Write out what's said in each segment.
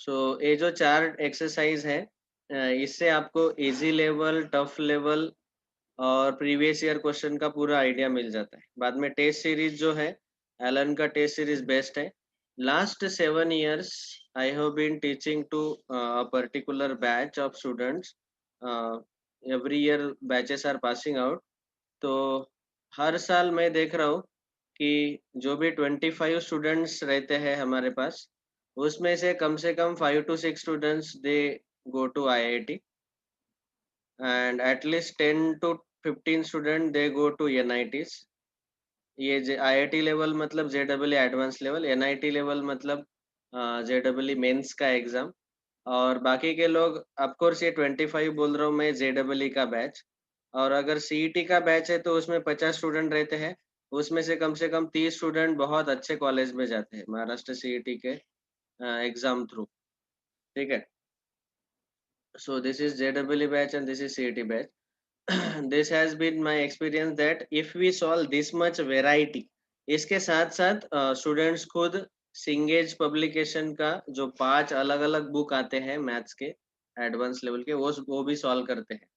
सो ये जो 4 एक्सरसाइज है इससे आपको इजी लेवल, टफ लेवल और प्रीवियस ईयर क्वेश्चन का पूरा आइडिया मिल जाता है। बाद में टेस्ट सीरीज जो है, एलन का टेस्ट सीरीज बेस्ट है। Last 7 years I have been teaching to a particular batch of students. Every year batches are passing out. तो हर साल मैं देख रहा हूँ कि जो भी 25 स्टूडेंट्स रहते हैं हमारे पास, उसमें से कम 5 to 6 students they go to IIT and at least 10 to 15 student they go to NITs. ये आईआईटी लेवल मतलब JW advance level, NIT level मतलब जेडब्ल्यू मेंस का एग्जाम। और बाकी के लोग ऑफ कोर्स ये 25 बोल रहा हूँ मैं जेडब्ल्यू का बैच। और अगर सीईटी का बैच है तो उसमें 50 स्टूडेंट रहते हैं। उसमें से कम 30 स्टूडेंट बहुत अच्छे कॉलेज में जाते हैं महाराष्ट्र सीईटी के एग्जाम थ्रू। ठीक है। सो this is JW batch and this is CET batch. this has been my experience that if we solve this much variety, इसके साथ साथ स्टूडेंट्स खुद सिंगेज पब्लिकेशन का जो 5 अलग अलग बुक आते हैं मैथ्स के एडवांस लेवल के, वो भी सॉल्व करते हैं।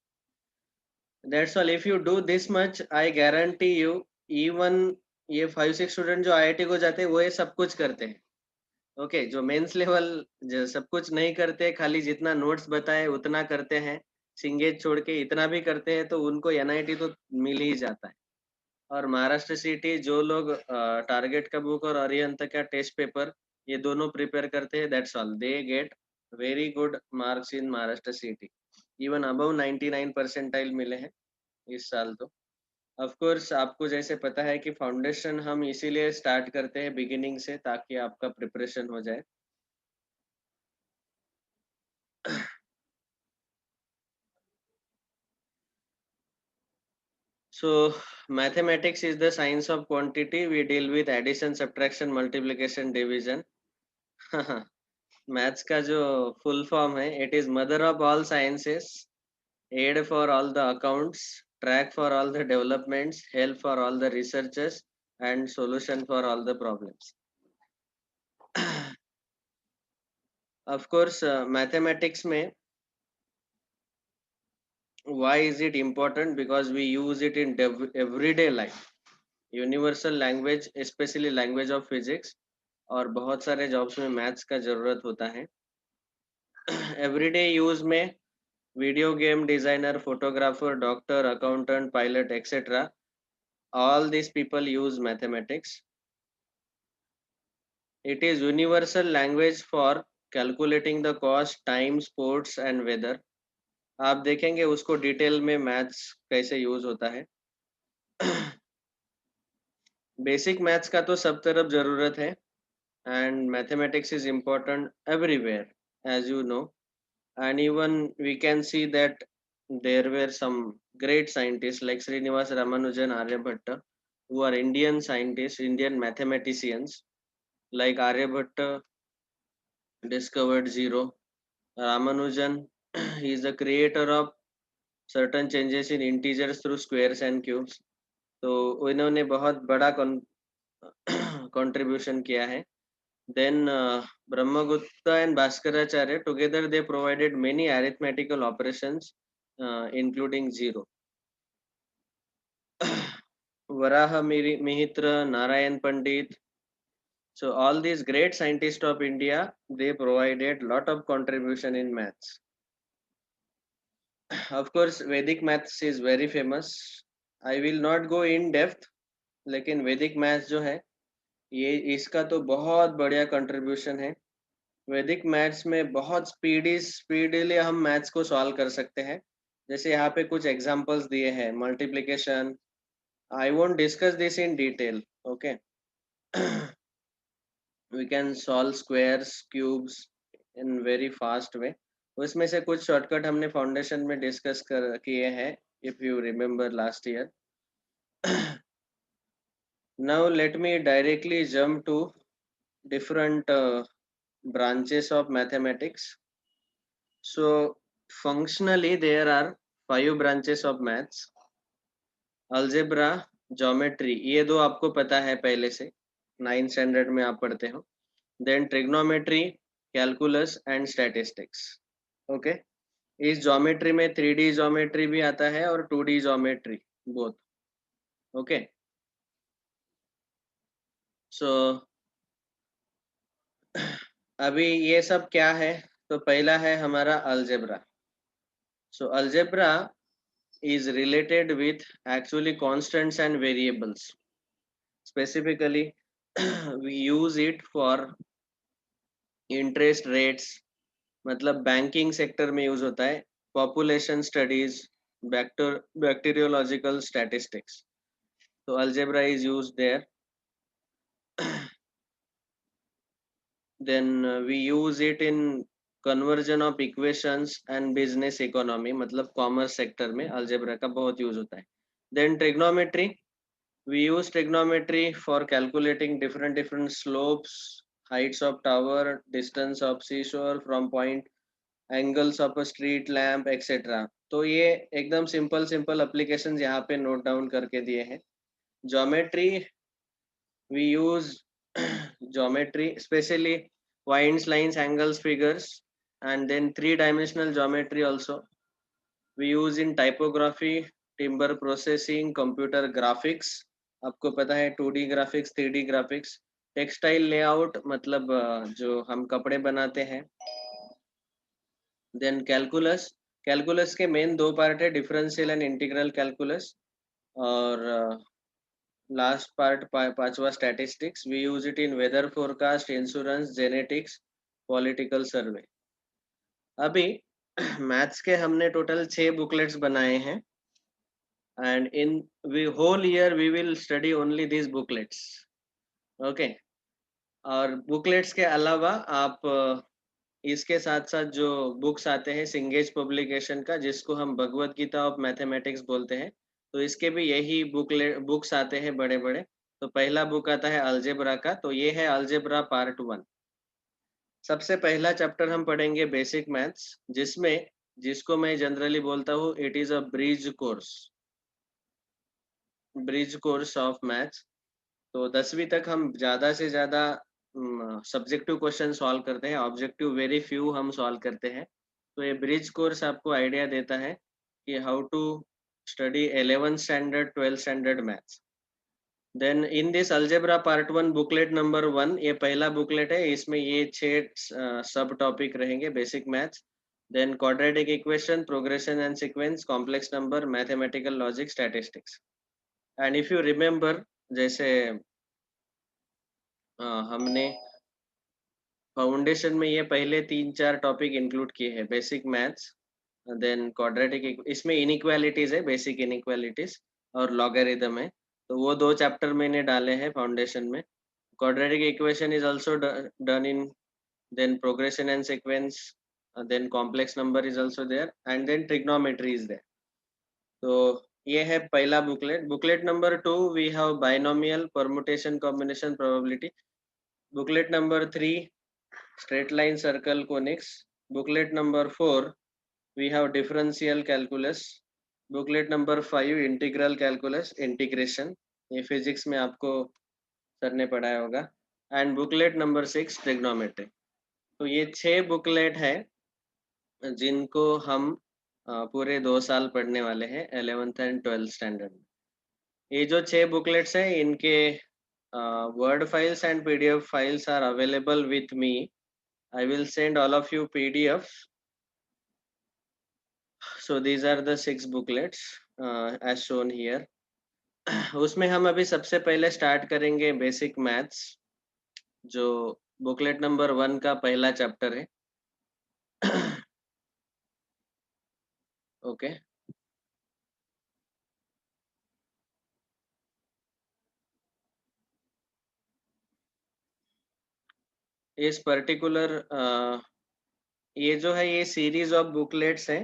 That's all. If you do this much I guarantee you, even ये 5-6 स्टूडेंट जो आईआईटी को जाते हैं वो ये सब कुछ करते हैं। ओके, जो मेंस लेवल जो सब कुछ नहीं करते, खाली जितना नोट्स बताए उतना करते हैं, सिंगेज छोड़ के इतना भी करते हैं, तो उनको एनआईटी तो मिल ही जाता है। और महाराष्ट्र सीटी जो लोग टारगेट का बुक और अरिहंत का टेस्ट पेपर ये दोनों प्रिपेयर करते हैं, that's all, they get very good marks in Maharashtra CET. Even above 99 percentile मिले हैं इस साल तो। ऑफ कोर्स आपको जैसे पता है कि फाउंडेशन हम इसीलिए स्टार्ट करते हैं बिगिनिंग से, ताकि आपका प्रिपरेशन हो जाए। So mathematics is the science of quantity. We deal with addition, subtraction, multiplication, division. Maths का जो फुल फॉर्म है, it is mother of all sciences, add for all the accounts, track for all the developments, help for all the researchers and solution for all the problems. Of course mathematics में why is it important? Because we use it in everyday life, universal language, specially language of physics. और बहुत सारे jobs में maths का जरूरत होता है। Everyday use में video game designer, photographer, doctor, accountant, pilot etcetera, all these people use mathematics. It is universal language for calculating the cost, time, sports and weather. आप देखेंगे उसको डिटेल में मैथ्स कैसे यूज होता है। बेसिक मैथ्स का तो सब तरफ जरूरत है, and mathematics is important everywhere, as you know. And even we can see that there were some great scientists like Srinivas Ramanujan, Aryabhatta, who are Indian scientists, Indian mathematicians. Like Aryabhatta discovered zero. Ramanujan, he is the creator of certain changes in integers through squares and cubes. तो इन्होंने बहुत बड़ा contribution किया है। Then Brahmagupta and Bhaskaracharya together they provided many arithmetical operations, including zero. Varaha Mihitra, Narayan Pandit. So all these great scientists of India, they provided lot of contribution in maths. Of course, Vedic maths is very famous. I will not go in depth, लेकिन वैदिक maths जो है ये इसका तो बहुत बढ़िया contribution है। वैदिक मैथ्स में बहुत स्पीडीली हम मैथ्स को सॉल्व कर सकते हैं। जैसे यहाँ पे कुछ एग्जांपल्स दिए हैं, multiplication. I won't discuss this in detail, okay. We can solve squares, cubes in very fast way. उसमें से कुछ शॉर्टकट हमने फाउंडेशन में डिस्कस किए हैं, if you remember last year. Now let me directly jump to different branches of mathematics. So functionally there are 5 branches of maths. Algebra, geometry, ये दो आपको पता है पहले से, 9th स्टैंडर्ड में आप पढ़ते हो। Then trigonometry, calculus and statistics. Okay, इस ज्योमेट्री में 3D ज्योमेट्री भी आता है और 2D ज्योमेट्री बोथ। ओके, सो अभी ये सब क्या है? तो पहला है हमारा algebra. So algebra is related with actually constants and variables. Specifically, we use it for interest rates, मतलब बैंकिंग सेक्टर में यूज होता है, पॉपुलेशन स्टडीज, बैक्टीरियोलॉजिकल स्टैटिस्टिक्स। तो algebra is used there. then we use it in conversion of equations and business economy, मतलब commerce sector में algebra का बहुत use होता है। then trigonometry, we use trigonometry for calculating different slopes, heights of tower, distance of seashore from point, angles of a street lamp, etc. तो ये एकदम simple simple applications यहाँ पे नोट डाउन करके दिए हैं। Geometry, we use geometry, especially points, lines, angles, figures, and then three-dimensional geometry also. We use in typography, timber processing, computer graphics. आपको पता है 2D graphics, 3D graphics, textile layout, मतलब जो हम कपड़े बनाते हैं। देन कैलकुलस, कैलकुलस के मेन दो पार्ट है, डिफरेंशियल एंड इंटीग्रल कैलकुलस, और लास्ट पार्ट पांचवा statistics. We use it in weather forecast, insurance, genetics, political survey. अभी मैथ्स के हमने टोटल 6 बुकलेट्स बनाए हैं, and in we whole year we will study only this booklets. Okay, और booklets के अलावा आप इसके साथ साथ जो बुक्स आते हैं सिंगेज पब्लिकेशन का, जिसको हम भगवत गीता ऑफ मैथमेटिक्स बोलते हैं, तो इसके भी यही बुक्स आते हैं बड़े बड़े। तो पहला बुक आता है अलजेब्रा का, तो ये है अलजेब्रा पार्ट 1। सबसे पहला चैप्टर हम पढ़ेंगे बेसिक मैथ्स, जिसमें जिसको मैं जनरली बोलता हूँ it is a bridge course of maths. तो 10वीं तक हम ज़्यादा से ज़्यादा सब्जेक्टिव क्वेश्चन सॉल्व करते हैं, ऑब्जेक्टिव वेरी फ्यू हम सॉल्व करते हैं। तो ये ब्रिज कोर्स आपको आइडिया देता है कि how to study 11th standard 12th standard maths. Then in this algebra part 1 booklet number 1, ये पहला बुकलेट है, इसमें ये 6 सब टॉपिक रहेंगे, basic maths, then quadratic equation, progression and sequence, complex number, mathematical logic, statistics. And if you remember, जैसे हमने foundation में ये पहले 3-4 टॉपिक इंक्लूड किए हैं, बेसिक मैथ्स, देन क्वाड्रेटिक, इसमें इनइक्वालिटीज है, बेसिक इनइक्वालिटीज, और लॉगरिथम है। तो वो 2 चैप्टर मैंने डाले हैं फाउंडेशन में। Quadratic equation is also done in, then progression and sequence, then complex number is also there, and then trigonometry is there. तो ये है पहला booklet. Booklet number 2 we have binomial, permutation, combination, probability. Booklet number 3 straight line, circle, conics. Booklet number 4 we have differential calculus. Booklet number 5 integral calculus, integration, ये physics में आपको sir ने पढ़ाया होगा। And booklet number 6 trigonometry. तो ये 6 booklet है जिनको हम पूरे 2 साल पढ़ने वाले हैं 11th एंड 12th स्टैंडर्ड में। ये जो 6 बुकलेट्स हैं, इनके word files and PDF files are available with me. I will send all of you PDFs. So these are the 6 booklets as shown here. उसमें हम अभी सबसे पहले स्टार्ट करेंगे बेसिक मैथ्स, जो बुकलेट नंबर 1 का पहला चैप्टर है। ओके, इस पर्टिकुलर ये जो है ये सीरीज ऑफ बुकलेट्स है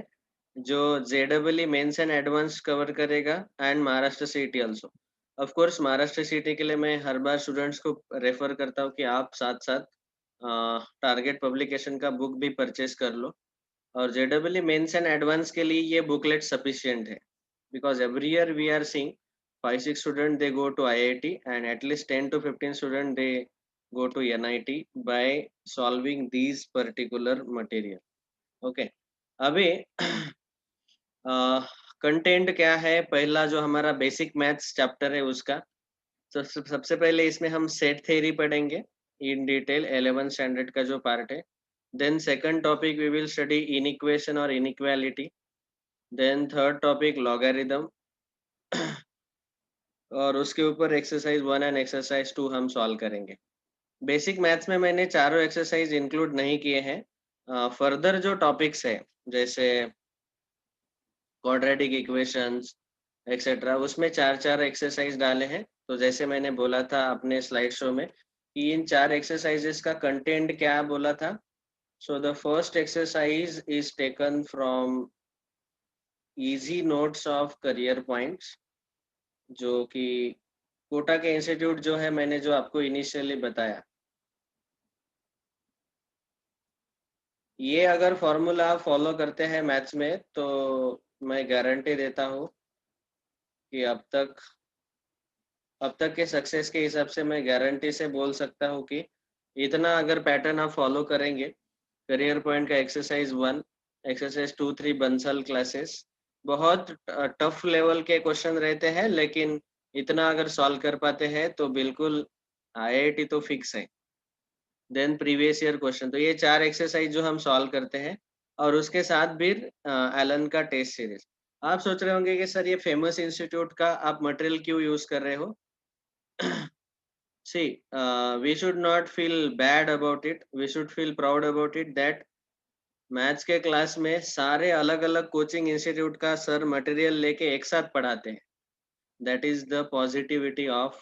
जो JEE mains and advance cover करेगा, and Maharashtra CET also. Of course Maharashtra सीटी के लिए मैं हर बार स्टूडेंट्स को रेफर करता हूँ कि आप साथ साथ टारगेट पब्लिकेशन का बुक भी परचेज कर लो, और JEE मेंस एंड एडवांस के लिए ये बुकलेट सफिशिएंट है, because every year we are seeing 5-6 student they go to IIT, and at least 10 to 15 student they go to NIT by solving these particular material. Okay. अभी content क्या है, पहला जो हमारा बेसिक मैथ्स चैप्टर है उसका, तो सबसे पहले इसमें हम सेट थ्योरी पढ़ेंगे इन डिटेल, 11th स्टैंडर्ड का जो पार्ट है. Then second topic we will study inequation और inequality. Then third topic logarithm और उसके ऊपर एक्सरसाइज 1 एंड एक्सरसाइज 2 हम सॉल्व करेंगे. बेसिक मैथ्स में मैंने चारों एक्सरसाइज इंक्लूड नहीं किए हैं. फर्दर जो टॉपिक्स है जैसे क्वाड्रेटिक इक्वेशंस एक्सेट्रा, उसमें चार चार एक्सरसाइज डाले हैं. तो जैसे मैंने बोला था अपने स्लाइड शो में कि इन चार एक्सरसाइजेस का कंटेंट क्या बोला था. So the first exercise is taken from easy notes of career points, जो कि कोटा के इंस्टीट्यूट जो है, मैंने जो आपको इनिशियली बताया, ये अगर फॉर्मूला आप फॉलो करते हैं मैथ्स में तो मैं गारंटी देता हूँ कि अब तक के सक्सेस के हिसाब से मैं गारंटी से बोल सकता हूँ कि इतना अगर पैटर्न आप फॉलो करेंगे, करियर पॉइंट का एक्सरसाइज 1, एक्सरसाइज 2, 3 बंसल क्लासेस, बहुत टफ लेवल के क्वेश्चन रहते हैं, लेकिन इतना अगर सॉल्व कर पाते हैं तो बिल्कुल आईआईटी तो फिक्स है. देन प्रीवियस ईयर क्वेश्चन, तो ये चार एक्सरसाइज जो हम सॉल्व करते हैं, और उसके साथ भी एलन का टेस्ट सीरीज. आप सोच रहे होंगे कि सर ये फेमस इंस्टीट्यूट का आप मटेरियल क्यों यूज कर रहे हो. See, we should not feel bad about it. We should feel proud about it that maths के क्लास में सारे अलग अलग कोचिंग इंस्टीट्यूट का सर मटेरियल लेके एक साथ पढ़ाते हैं. That is the positivity of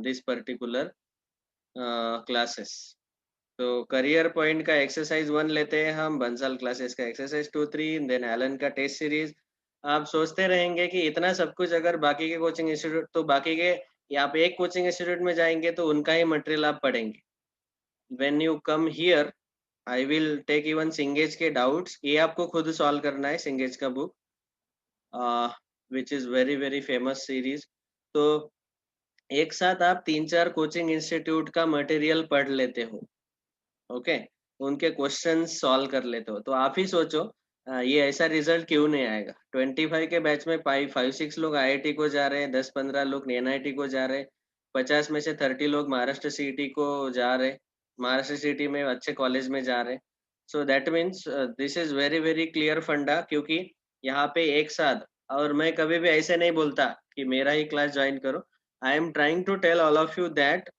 this particular classes. तो करियर पॉइंट का एक्सरसाइज 1 लेते हैं हम, बंसल क्लासेस का एक्सरसाइज 2, 3, देन एलन का टेस्ट सीरीज. आप सोचते रहेंगे कि इतना सब कुछ अगर बाकी के कोचिंग इंस्टीट्यूट, तो बाकी के, या आप एक कोचिंग इंस्टीट्यूट में जाएंगे तो उनका ही मटेरियल आप पढ़ेंगे. When you come here, I will take even सिंगेज के डाउट्स, ये आपको खुद सॉल्व करना है, सिंगेज का book which is very very famous series. तो एक साथ आप 3-4 कोचिंग इंस्टीट्यूट का मटेरियल पढ़ लेते हो. ओके. उनके क्वेश्चन सॉल्व कर लेते हो, तो आप ही सोचो ये ऐसा रिजल्ट क्यों नहीं आएगा. 25 के बैच में 5-6 लोग आईआईटी को जा रहे हैं, 10-15 लोग एनआईटी को जा रहे हैं, 50 में से 30 लोग महाराष्ट्र सीईटी को जा रहे हैं, महाराष्ट्र सीईटी में अच्छे कॉलेज में जा रहे हैं. So that means this is very very clear फंडा, क्योंकि यहाँ पे एक साथ, और मैं कभी भी ऐसे नहीं बोलता कि मेरा ही क्लास ज्वाइन करो. I am trying to tell all of you that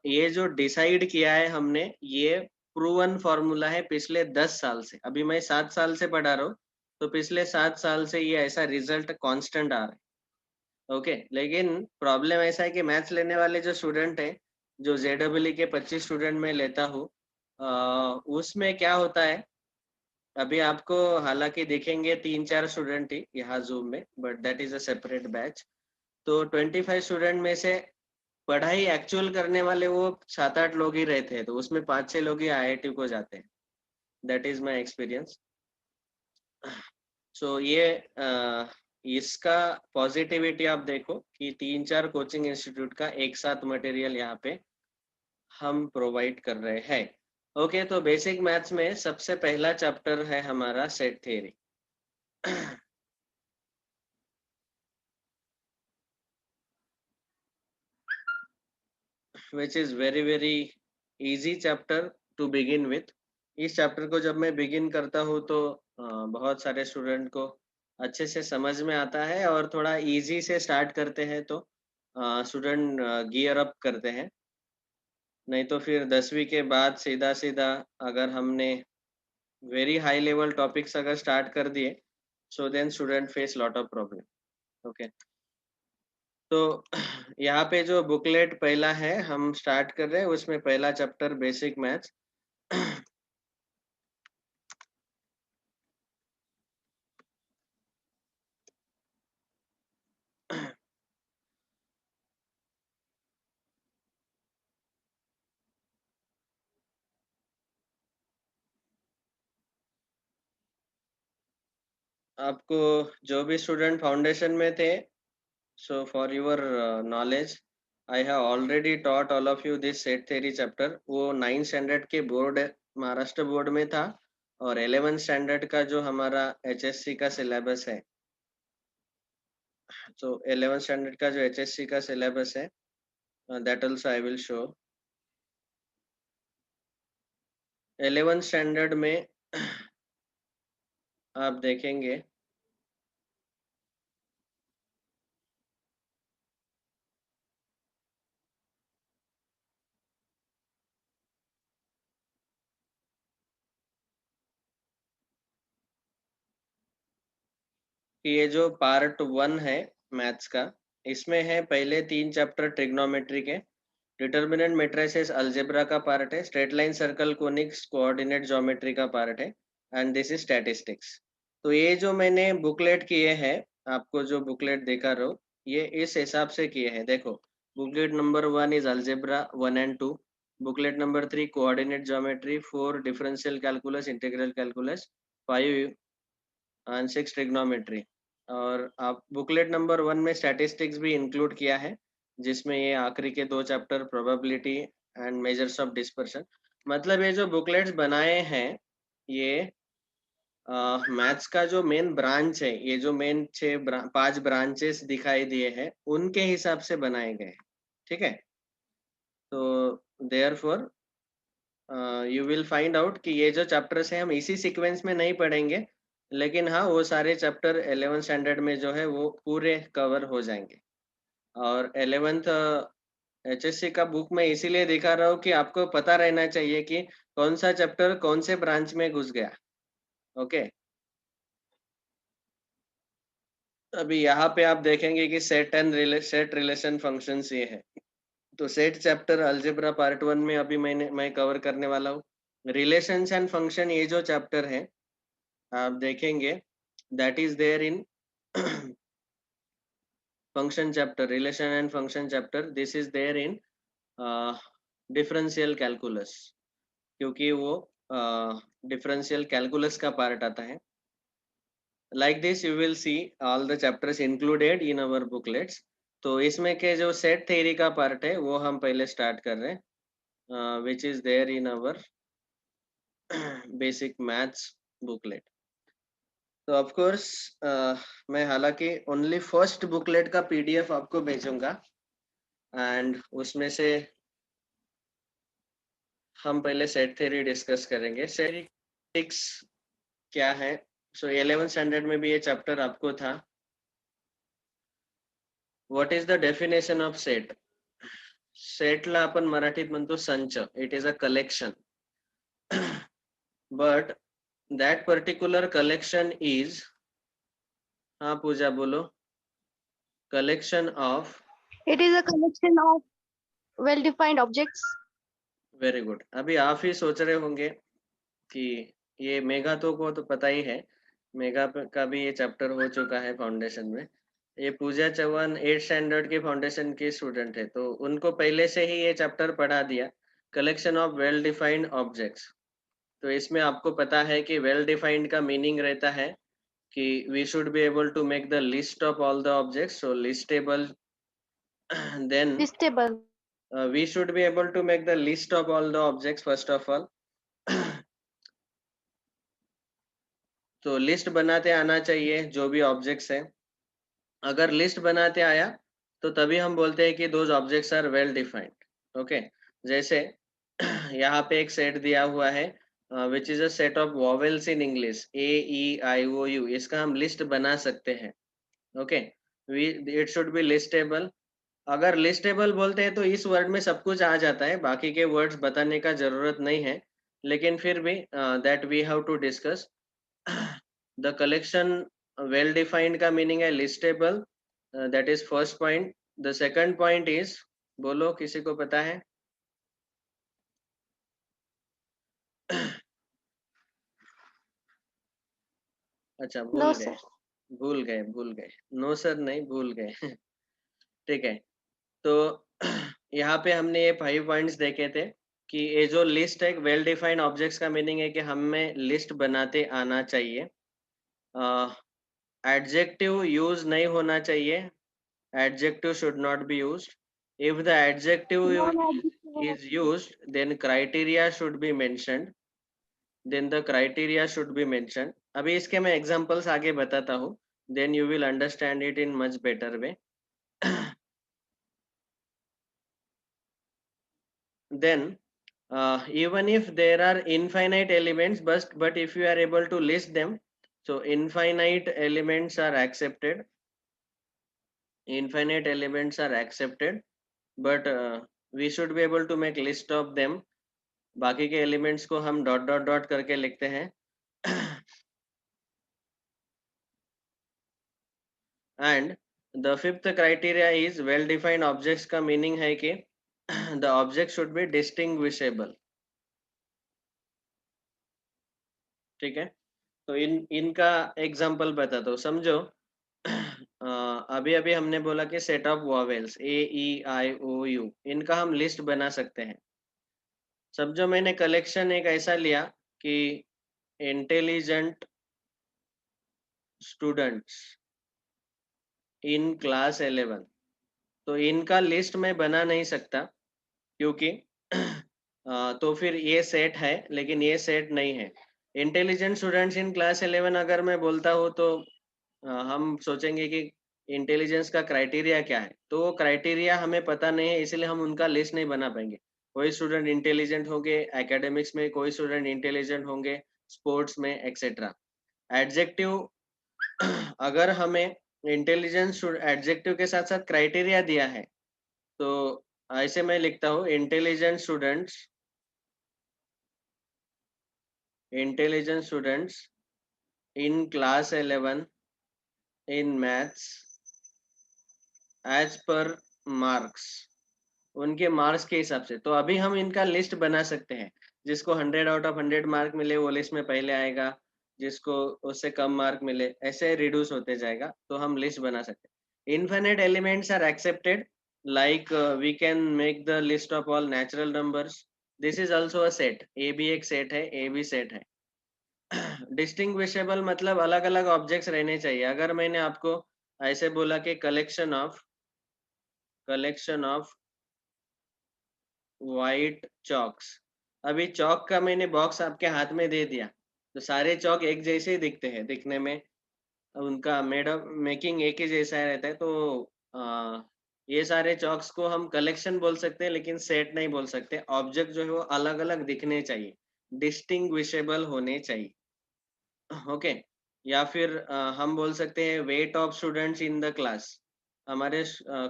ये जो डिसाइड किया है हमने, ये प्रूवन फॉर्मूला है पिछले 10 साल से. अभी मैं 7 साल से पढ़ा रहा हूँ, तो पिछले 7 साल से ये ऐसा रिजल्ट कांस्टेंट आ रहा है. ओके. लेकिन प्रॉब्लम ऐसा है कि मैथ्स लेने वाले जो स्टूडेंट है, जो जेडब्ल्यू के 25 स्टूडेंट में लेता हूँ, उसमें क्या होता है, अभी आपको हालांकि दिखेंगे 3-4 स्टूडेंट ही यहाँ जूम में, but that is a separate batch. तो 25 स्टूडेंट में से पढ़ाई एक्चुअल करने वाले वो 7-8 लोग ही रहते हैं, तो उसमें 5-6 लोग ही आईआईटी को जाते हैं. That is my experience. So ये इसका पॉजिटिविटी आप देखो कि 3-4 कोचिंग इंस्टीट्यूट का एक साथ मटेरियल यहाँ पे हम प्रोवाइड कर रहे हैं. ओके. तो बेसिक मैथ्स में सबसे पहला चैप्टर है हमारा set theory. which is very very easy chapter to begin with. इस चैप्टर को जब मैं बिगिन करता हूँ तो बहुत सारे स्टूडेंट को अच्छे से समझ में आता है, और थोड़ा इजी से स्टार्ट करते हैं तो स्टूडेंट गियर अप करते हैं. नहीं तो फिर 10वीं के बाद सीधा सीधा अगर हमने वेरी हाई लेवल टॉपिक्स अगर स्टार्ट कर दिए, so then student face lot of problem. Okay. तो यहाँ पे जो बुकलेट पहला है हम स्टार्ट कर रहे हैं, उसमें पहला चैप्टर बेसिक मैथ्स. आपको जो भी स्टूडेंट फाउंडेशन में थे, so for your knowledge, I have already taught all of you this set theory chapter. वो 9th स्टैंडर्ड के बोर्ड, महाराष्ट्र बोर्ड में था, और 11th स्टैंडर्ड का जो हमारा HSC का सिलेबस है, तो 11th स्टैंडर्ड का जो HSC का सिलेबस है, that also I will show. 11th standard में आप देखेंगे कि ये जो पार्ट 1 है मैथ्स का, इसमें है पहले 3 चैप्टर ट्रिग्नोमेट्री के, डिटर्मिनेंट मैट्रिसेस अलजेब्रा का पार्ट है, straight line circle conics coordinate geometry का पार्ट है, एंड दिस इज स्टैटिस्टिक्स। तो ये जो मैंने बुकलेट किए हैं, आपको जो बुकलेट दिखा रहा हूँ, ये इस हिसाब से किए हैं। देखो, booklet number 1 is algebra 1 and 2, booklet number 3 coordinate geometry, 4 differential calculus integral calculus, 5 and 6 trigonometry. और आप बुकलेट नंबर 1 में स्टैटिस्टिक्स भी इंक्लूड किया है, जिसमें ये आखिरी के 2 chapter probability and measures of dispersion. मतलब ये जो बुकलेट्स बनाए हैं, ये मैथ्स का जो मेन ब्रांच है, ये जो मेन 5 ब्रांचेस दिखाई दिए हैं, उनके हिसाब से बनाए गए हैं। ठीक है, तो therefore you will find out कि ये जो चैप्टर्स हैं हम इसी सीक्वेंस में नहीं पढ़ेंगे, लेकिन हाँ, वो सारे चैप्टर 11th स्टैंडर्ड में जो है वो पूरे कवर हो जाएंगे। और 11th HSC का बुक मैं इसीलिए दिखा रहा हूँ कि आपको पता रहना चाहिए कि कौन सा चैप्टर कौन से ब्रांच में घुस गया। ओके, अभी यहाँ पे आप देखेंगे कि सेट रिलेशन फंक्शंस ये है। तो सेट चैप्टर अलजेब्रा पार्ट 1 में अभी मैं कवर करने वाला हूँ। रिलेशंस एंड फंक्शन, ये जो चैप्टर है आप देखेंगे, that is there in function chapter, relation and function chapter, this is there in differential calculus, क्योंकि वो डिफरेंशियल कैलकुलस का पार्ट आता है। Like this you will see all the chapters included in our booklets. तो इसमें के जो set theory का पार्ट है वो हम पहले स्टार्ट कर रहे हैं, which is there in our basic maths booklet. तो ऑफ कोर्स मैं हालांकि ओनली फर्स्ट बुकलेट का PDF आपको भेजूंगा, एंड उसमें से हम पहले सेट थ्योरी डिस्कस करेंगे। सेट क्या है? सो 11th स्टैंडर्ड में भी ये चैप्टर आपको था। What is the definition of set? सेटला आपण मराठीत म्हणतो संच. It is a collection. But that particular collection is, हाँ पूजा बोलो, collection of, It is a collection of well-defined objects. Very good. अभी आप ही सोच रहे होंगे कि ये मेघा को तो पता ही है, मेघा का भी ये चैप्टर हो चुका है फाउंडेशन में। ये पूजा चौहान 8th स्टैंडर्ड के फाउंडेशन की स्टूडेंट है, तो उनको पहले से ही ये चैप्टर पढ़ा दिया, collection of well defined objects. तो इसमें आपको पता है कि वेल डिफाइंड का मीनिंग रहता है कि we should be able to make the list of all the objects, so listable. Then Listable. we should be able to make the list of all the objects first of all. तो list बनाते आना चाहिए जो भी objects हैं। अगर list बनाते आया तो तभी हम बोलते हैं कि those objects are well defined. Okay, जैसे यहाँ पे एक सेट दिया हुआ है which is a set of vowels in English AEIOU, इसका हम लिस्ट बना सकते हैं। Okay, it should be listable. अगर लिस्टेबल बोलते हैं तो इस वर्ड में सब कुछ आ जाता है, बाकी के वर्ड्स बताने का जरूरत नहीं है, लेकिन फिर भी that we have to discuss. The collection well defined का मीनिंग है listable, that is first point. The second point is, बोलो किसी को पता है? अच्छा, No, sir. भूल गए, नो सर नहीं, भूल गए। ठीक है, तो यहाँ पे हमने ये 5 पॉइंट्स देखे थे कि ये जो लिस्ट है, वेल डिफाइंड ऑब्जेक्ट्स का मीनिंग है कि हमें लिस्ट बनाते आना चाहिए। एडजेक्टिव यूज नहीं होना चाहिए, adjective should not be used. If the adjective Non-adjective. is used, then criteria should be mentioned. Then the criteria should be mentioned. अभी इसके मैं examples आगे बताता हूँ. Then you will understand it in much better way. Then even if there are infinite elements, but if you are able to list them, so infinite elements are accepted. Infinite elements are accepted, but we should be able to make list of them. बाकी के elements को हम dot dot dot करके लिखते हैं. And the fifth criteria is well defined objects का meaning है कि the object should be distinguishable. ठीक है, तो इनका एग्जांपल बताता हूँ, समझो. अभी अभी हमने बोला कि set of vowels A E I O U, इनका हम लिस्ट बना सकते हैं. समझो मैंने कलेक्शन एक ऐसा लिया कि इंटेलिजेंट स्टूडेंट्स इन क्लास 11, तो इनका लिस्ट मैं बना नहीं सकता क्योंकि तो फिर ये सेट है लेकिन ये सेट नहीं है. इंटेलिजेंट स्टूडेंट्स इन क्लास 11 अगर मैं बोलता हूँ तो हम सोचेंगे कि इंटेलिजेंस का क्राइटेरिया क्या है, तो वो क्राइटेरिया हमें पता नहीं है, इसलिए हम उनका लिस्ट नहीं बना पाएंगे. कोई स्टूडेंट इंटेलिजेंट होंगे एकेडमिक्स में, कोई स्टूडेंट इंटेलिजेंट होंगे स्पोर्ट्स में एक्सेट्रा. एडजेक्टिव अगर हमें इंटेलिजेंस एडजेक्टिव के साथ साथ क्राइटेरिया दिया है, तो ऐसे मैं लिखता हूँ intelligent students in class 11 in maths as per marks, उनके मार्क्स के हिसाब से. तो अभी हम इनका लिस्ट बना सकते हैं. जिसको 100 आउट ऑफ 100 मार्क मिले वो लिस्ट में पहले आएगा, जिसको उससे कम मार्क मिले ऐसे रिड्यूस होते जाएगा, तो हम लिस्ट बना सकते हैं. Infinite elements are accepted, like we can make the list of all natural numbers. This is also a set. A भी एक सेट है, ए भी सेट है. डिस्टिंग्विशेबल मतलब अलग अलग ऑब्जेक्ट्स रहने चाहिए. अगर मैंने आपको ऐसे बोला कि कलेक्शन ऑफ व्हाइट चॉक्स, अभी चौक का मैंने बॉक्स आपके हाथ में दे दिया, तो सारे चौक एक जैसे ही दिखते हैं, दिखने में उनका मेकिंग एक ही जैसा रहता है. तो ये सारे चॉक्स को हम कलेक्शन बोल सकते हैं लेकिन सेट नहीं बोल सकते. ऑब्जेक्ट जो है वो अलग अलग दिखने चाहिए, डिस्टिंग्विशेबल होने चाहिए. ओके. या फिर हम बोल सकते हैं weight of students in the class. हमारे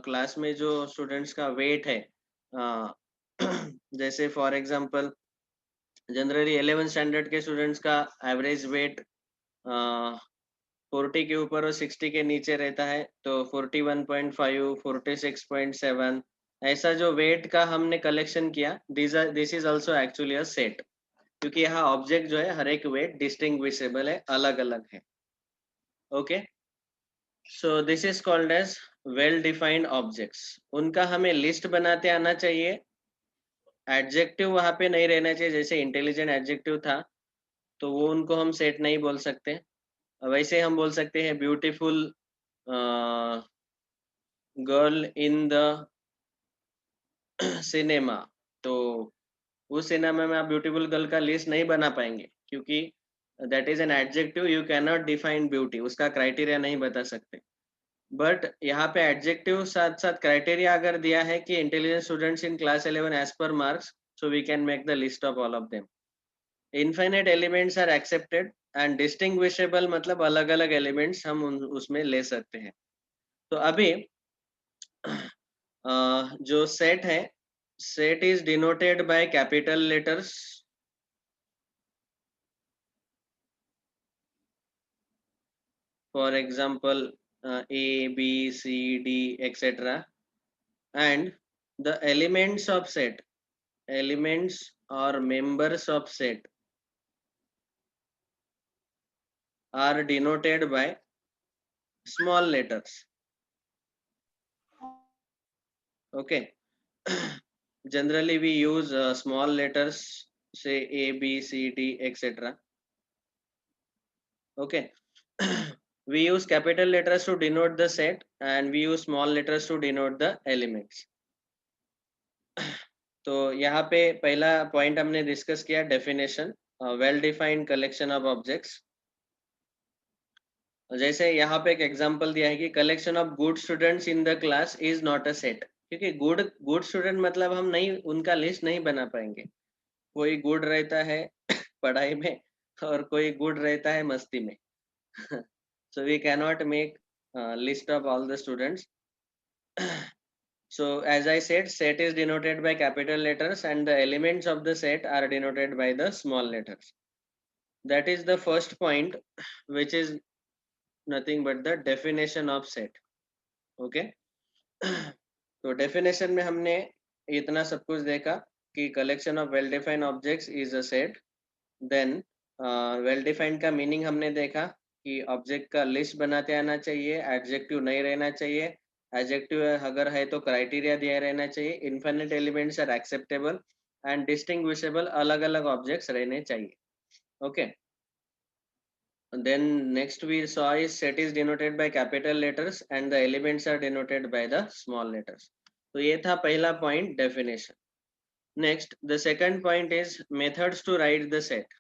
क्लास में जो स्टूडेंट्स का वेट है, अ, जैसे फॉर एग्जांपल जनरली 11 स्टैंडर्ड के स्टूडेंट्स का एवरेज वेट 40 के ऊपर और 60 के नीचे रहता है, तो 41.5 46.7 ऐसा जो वेट का हमने कलेक्शन किया, this is also actually a set, क्योंकि यहाँ ऑब्जेक्ट जो है हर एक वेट डिस्टिंग्विशेबल है, अलग अलग है. Okay, so this is called as well defined objects. उनका हमें लिस्ट बनाते आना चाहिए. एडजेक्टिव वहां पे नहीं रहना चाहिए. जैसे इंटेलिजेंट एडजेक्टिव था तो वो उनको हम सेट नहीं बोल सकते. वैसे हम बोल सकते हैं beautiful girl in the cinema, तो उस सिनेमा में आप ब्यूटीफुल गर्ल का लिस्ट नहीं बना पाएंगे क्योंकि that is an adjective. You can not define beauty, उसका क्राइटेरिया नहीं बता सकते. बट यहाँ पे एडजेक्टिव साथ साथ क्राइटेरिया अगर दिया है कि intelligent students in class 11 as per marks, so we can make the list of all of them. Infinite elements are accepted and distinguishable मतलब अलग अलग एलिमेंट्स हम उसमें ले सकते हैं. तो अभी जो सेट है, set is denoted by capital letters. For example A, B, C, D, etc. And the elements of set, elements or members of set are denoted by small letters. Okay. Generally we use small letters, say A, B, C, D, etc. Okay. We use capital letters to denote the set and we use small letters to denote the elements. तो यहाँ पे पहला point हमने discuss किया definition, well defined collection of objects. जैसे यहाँ पे एक एग्जांपल दिया है कि collection of good students in the class is not a set, क्योंकि गुड गुड स्टूडेंट मतलब हम नहीं उनका लिस्ट नहीं बना पाएंगे। कोई गुड रहता है पढ़ाई में और कोई गुड रहता है मस्ती में। So we cannot make list of all the students. So as I said, set is denoted by capital letters and the elements of the set are denoted by the small letters. That is the first point, which is nothing but the definition of set. Okay. तो definition में हमने इतना सब कुछ देखा कि collection of well defined objects is a set. Then well defined का meaning हमने देखा कि ऑब्जेक्ट का लिस्ट बनाते आना चाहिए, एडजेक्टिव नहीं रहना चाहिए, एडजेक्टिव अगर है तो क्राइटेरिया दिया रहना चाहिए, infinite elements are acceptable and distinguishable, अलग अलग ऑब्जेक्ट्स रहने चाहिए। Okay, then next we saw is set is denoted by capital letters and the elements are denoted by the small letters. तो ये था पहला point, definition. Next the second point is methods to write the set.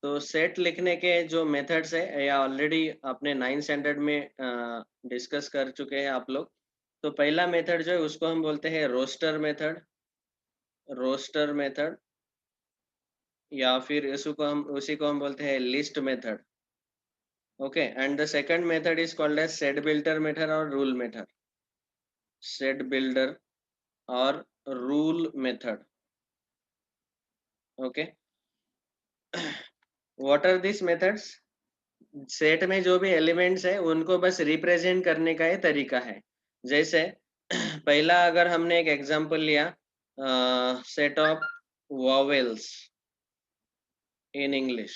तो set लिखने के जो methods है या ऑलरेडी अपने 9th स्टैंडर्ड में डिस्कस कर चुके हैं आप लोग। तो पहला मेथड जो है उसको हम बोलते हैं रोस्टर मेथड, रोस्टर मेथड, या फिर उसी को हम बोलते हैं list method. Okay, and the second method is called as set builder method और रूल मेथड, सेट बिल्डर और rule method. Okay, what are this methods? Set में जो भी एलिमेंट्स है उनको बस रिप्रेजेंट करने का ये तरीका है। जैसे पहला अगर हमने एक एग्जांपल लिया, set of vowels in English,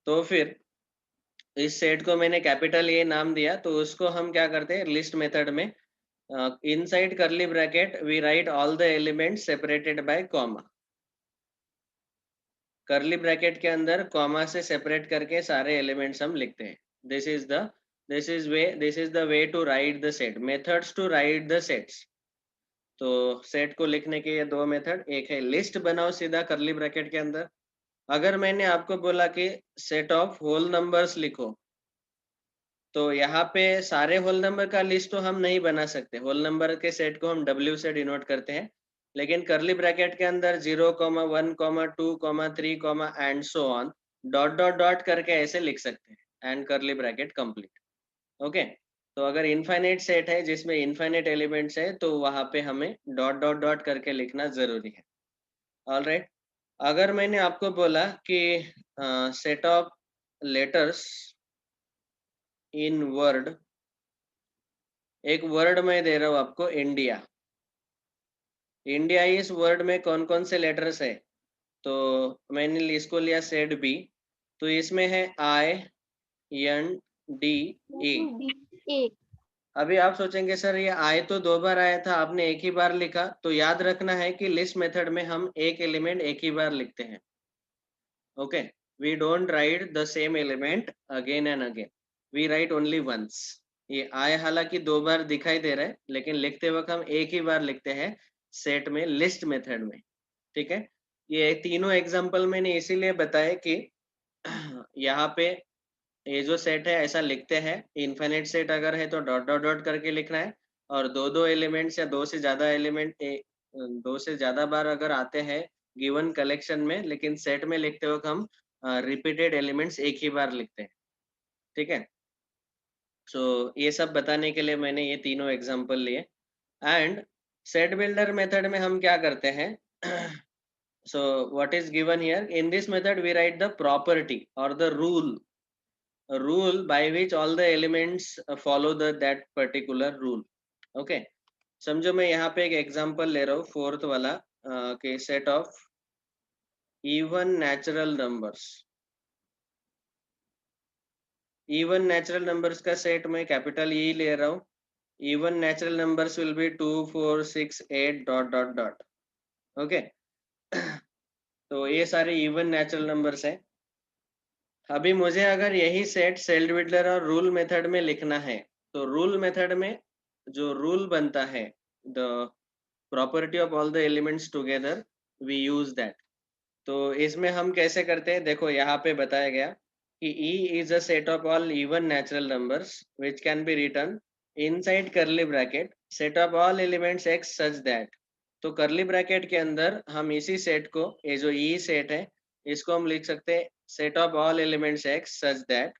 तो फिर इस सेट को मैंने कैपिटल ए नाम दिया, तो उसको हम क्या करते हैं लिस्ट मेथड में, inside curly bracket we write all the elements separated by comma. Curly bracket के अंदर कॉमा से सेपरेट करके सारे एलिमेंट्स हम लिखते हैं। This is the way to write the set, methods to write the sets. तो सेट को लिखने के ये दो मेथड, एक है लिस्ट बनाओ सीधा कर्ली ब्रैकेट के अंदर। अगर मैंने आपको बोला कि सेट ऑफ होल नंबर्स लिखो, तो यहाँ पे सारे होल नंबर का लिस्ट तो हम नहीं बना सकते, होल नंबर के सेट को हम W से डिनोट करते हैं, लेकिन कर्ली ब्रैकेट के अंदर 0, 1, 2, 3, and so on, dot dot dot करके ऐसे लिख सकते हैं, and curly bracket complete. Okay, तो अगर इनफाइनाइट सेट है जिसमें इनफाइनाइट एलिमेंट्स है तो वहां पे हमें डॉट डॉट डॉट करके लिखना जरूरी है। ऑलराइट, अगर मैंने आपको बोला कि set of letters in word, एक वर्ड में दे रहा हूँ आपको इंडिया, इंडिया इस वर्ड में कौन कौन से लेटर्स है, तो मैंने इसको लिया सेट बी, तो इसमें है INDA। अभी आप सोचेंगे सर ये आई तो 2 बार आया था, आपने एक ही बार लिखा, तो याद रखना है कि लिस्ट मेथड में हम एक एलिमेंट एक ही बार लिखते हैं। Okay, we don't write the same element again and again, we write only once. ये आई हालांकि 2 बार दिखाई दे रहा है, लेकिन लिखते वक्त हम एक ही बार लिखते हैं सेट में, लिस्ट मेथड में। ठीक है, ये तीनों एग्जाम्पल मैंने इसीलिए बताया कि यहाँ पे ये जो सेट है ऐसा लिखते हैं, इनफिनिट सेट अगर है तो डॉट डॉट डॉट करके लिखना है, और दो दो एलिमेंट्स या दो से ज्यादा एलिमेंट, दो से ज्यादा बार अगर आते हैं गिवन कलेक्शन में, लेकिन सेट में लिखते वक्त हम रिपीटेड एलिमेंट्स एक ही बार लिखते हैं। ठीक है, सो ये सब बताने के लिए मैंने ये तीनों एग्जाम्पल लिए। एंड सेट बिल्डर मेथड में हम क्या करते हैं? So what is given here? In this method we write the property or the rule by which all the elements follow that particular rule. Okay, समझो मैं यहाँ पे एक एग्जांपल ले रहा हूँ, फोर्थ वाला, के set of even natural numbers. Even natural numbers का सेट मैं कैपिटल ई ले रहा हूँ। Even natural numbers will be 2, 4, 6, 8 dot dot dot. Okay, तो ये सारे इवन नेचुरल नंबर्स है। अभी मुझे अगर यही सेट सेट बिल्डर और रूल मेथड में लिखना है, तो रूल मेथड में जो रूल बनता है, the property of all the elements together, we use that. तो इसमें हम कैसे करते हैं, देखो यहाँ पे बताया गया कि E is a set of all even natural numbers which can be written inside curly bracket set of all elements x such that। तो curly bracket के अंदर हम इसी सेट को, ये जो E सेट है, इसको हम लिख सकते हैं set of all elements x such that।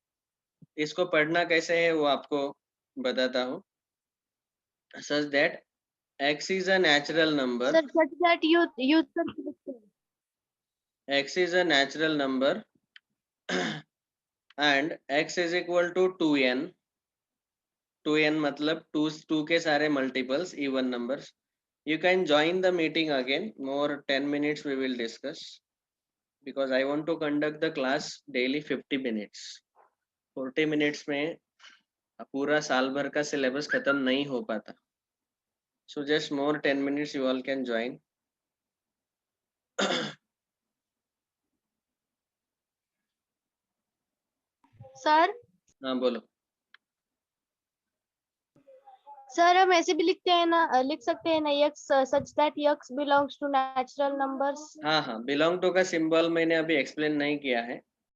इसको पढ़ना कैसे है वो आपको बताता हूँ। such that x is a natural number, Sir, such that you sir, x is a natural number and x is equal to 2n। 2n मतलब 2 के सारे multiples even numbers। You can join the meeting again, more 10 minutes we will discuss, because I want to conduct the class daily 50 minutes। 40 minutes में पूरा साल भर का syllabus खत्म नहीं हो पाता। So just more 10 minutes you all can join। sir, हाँ बोलो। सर हम ऐसे भी लिखते हैं ना, लिख सकते हैं ना, x such that x belongs to natural numbers। हाँ हाँ, बिलोंग टू का सिंबल मैंने अभी एक्सप्लेन नहीं किया है,